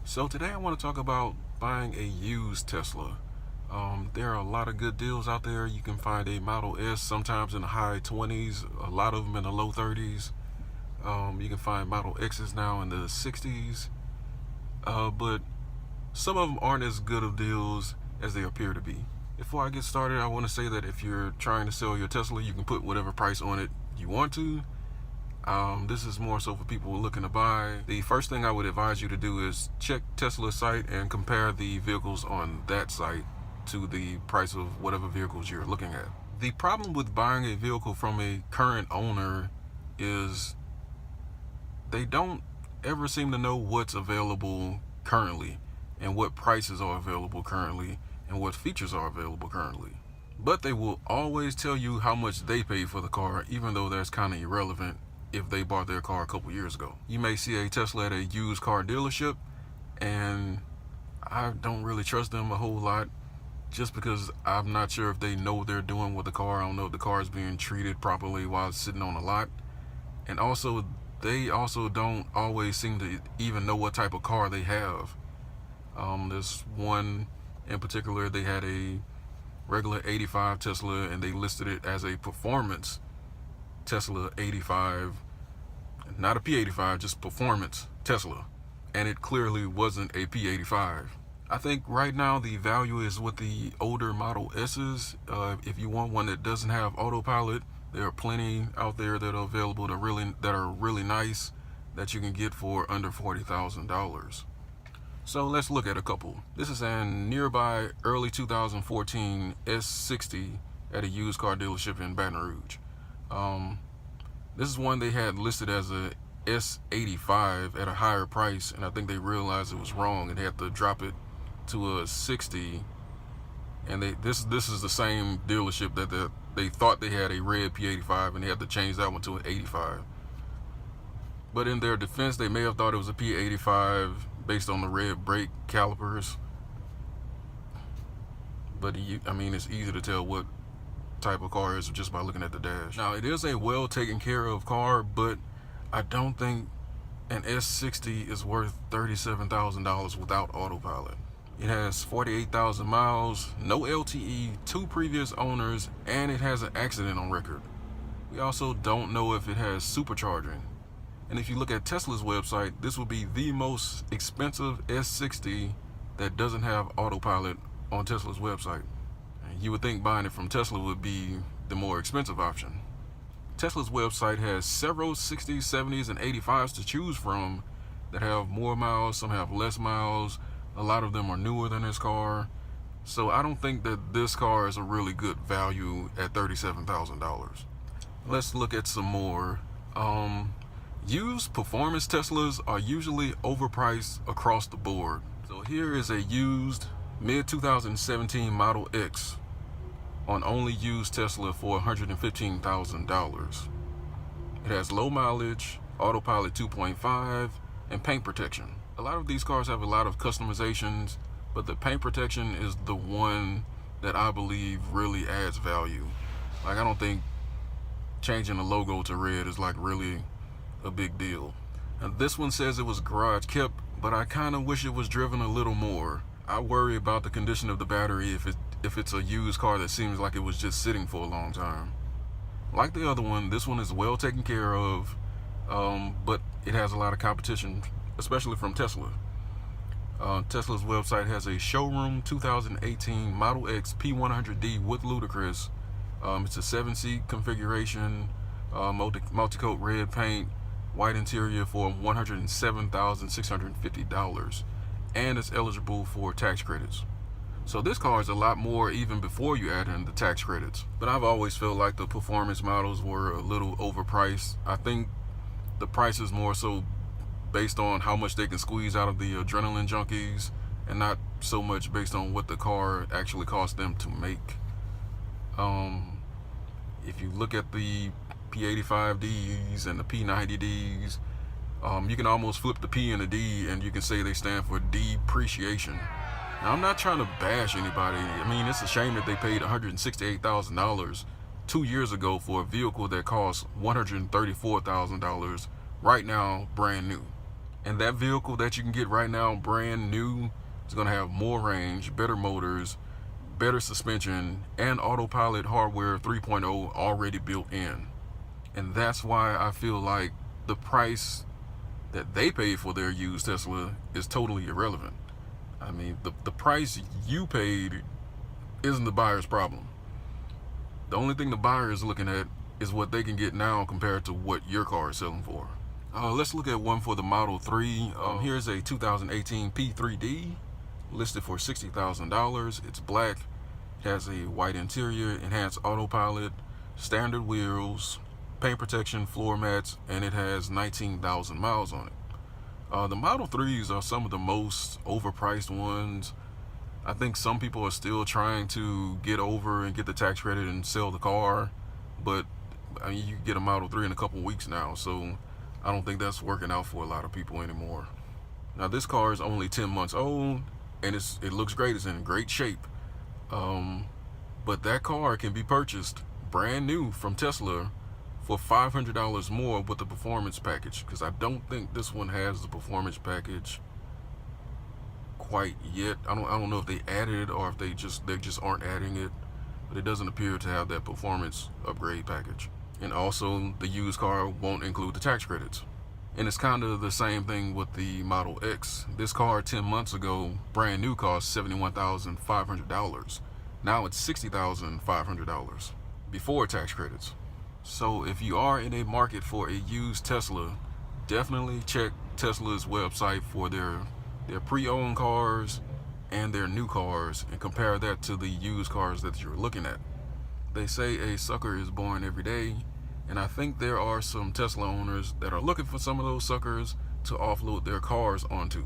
So today I want to talk about buying a used Tesla. There are a lot of good deals out there. You can find a Model S sometimes in the high 20s, a lot of them in the low 30s. You can find Model X's now in the 60s. But some of them aren't as good of deals as they appear to be. Before I get started, I want to say that if you're trying to sell your Tesla, you can put whatever price on it you want to. This is more so for people looking to buy. The first thing I would advise you to do is check Tesla's site and compare the vehicles on that site to the price of whatever vehicles you're looking at. The problem with buying a vehicle from a current owner is they don't ever seem to know what's available currently and what prices are available currently and what features are available currently. But they will always tell you how much they paid for the car, even though that's kind of irrelevant if they bought their car a couple years ago. You may see a Tesla at a used car dealership, and I don't really trust them a whole lot just because I'm not sure if they know what they're doing with the car. I don't know if the car is being treated properly while it's sitting on the lot. And also, they also don't always seem to even know what type of car they have. There's one in particular, they had a regular 85 Tesla and they listed it as a performance Tesla 85, not a P85, just performance Tesla, and it clearly wasn't a P85. I think right now the value is with the older Model S's. If you want one that doesn't have autopilot, there are plenty out there that are available that are really nice that you can get for under $40,000. So let's look at a couple. This is a nearby early 2014 S60 at a used car dealership in Baton Rouge. This is one they had listed as a S85 at a higher price, and I think they realized it was wrong and had to drop it to a 60. And this is the same dealership that they thought they had a red P85, and they had to change that one to an 85. But in their defense, they may have thought it was a P85 based on the red brake calipers. But it's easy to tell what type of car is just by looking at the dash. Now, it is a well taken care of car, but I don't think an S60 is worth $37,000 without autopilot. It has 48,000 miles, no LTE, 2 previous owners, and it has an accident on record. We also don't know if it has supercharging. And if you look at Tesla's website, this would be the most expensive S60 that doesn't have autopilot on Tesla's website. You would think buying it from Tesla would be the more expensive option. Tesla's website has several 60s, 70s, and 85s to choose from that have more miles, some have less miles. A lot of them are newer than this car. So I don't think that this car is a really good value at $37,000. Let's look at some more. Used performance Teslas are usually overpriced across the board. So here is a used mid-2017 Model X on only used Tesla for $115,000. It has low mileage, autopilot 2.5, and paint protection. A lot of these cars have a lot of customizations, but the paint protection is the one that I believe really adds value. Like, I don't think changing the logo to red is like really a big deal. And this one says it was garage kept, but I kind of wish it was driven a little more. I worry about the condition of the battery if it's a used car that seems like it was just sitting for a long time. Like the other one, this one is well taken care of, but it has a lot of competition, especially from Tesla. Tesla's website has a showroom 2018 Model X P100D with Ludicrous. It's a 7-seat configuration, multi-coat red paint, white interior for $107,650, and it's eligible for tax credits. So this car is a lot more even before you add in the tax credits. But I've always felt like the performance models were a little overpriced. I think the price is more so based on how much they can squeeze out of the adrenaline junkies, and not so much based on what the car actually cost them to make. If you look at the P85Ds and the P90Ds, you can almost flip the P and the D and you can say they stand for depreciation. Now, I'm not trying to bash anybody. It's a shame that they paid $168,000 2 years ago for a vehicle that costs $134,000 right now, brand new. And that vehicle that you can get right now, brand new, is going to have more range, better motors, better suspension, and autopilot hardware 3.0 already built in. And that's why I feel like the price that they paid for their used Tesla is totally irrelevant. I mean, the price you paid isn't the buyer's problem. The only thing the buyer is looking at is what they can get now compared to what your car is selling for. Let's look at one for the Model 3. Here's a 2018 P3D listed for $60,000. It's black, has a white interior, enhanced autopilot, standard wheels, paint protection, floor mats, and it has 19,000 miles on it. The Model 3s are some of the most overpriced ones. I think some people are still trying to get over and get the tax credit and sell the car, but I mean, you can get a Model 3 in a couple weeks now, so I don't think that's working out for a lot of people anymore. Now, this car is only 10 months old, and it looks great. It's in great shape. But that car can be purchased brand new from Tesla for $500 more with the performance package, because I don't think this one has the performance package quite yet. I don't know if they added it or if they just aren't adding it, but it doesn't appear to have that performance upgrade package. And also, the used car won't include the tax credits. And it's kind of the same thing with the Model X. This car 10 months ago, brand new, cost $71,500. Now it's $60,500 before tax credits. So if you are in a market for a used Tesla, definitely check Tesla's website for their pre-owned cars and their new cars and compare that to the used cars that you're looking at. They say a sucker is born every day, and I think there are some Tesla owners that are looking for some of those suckers to offload their cars onto.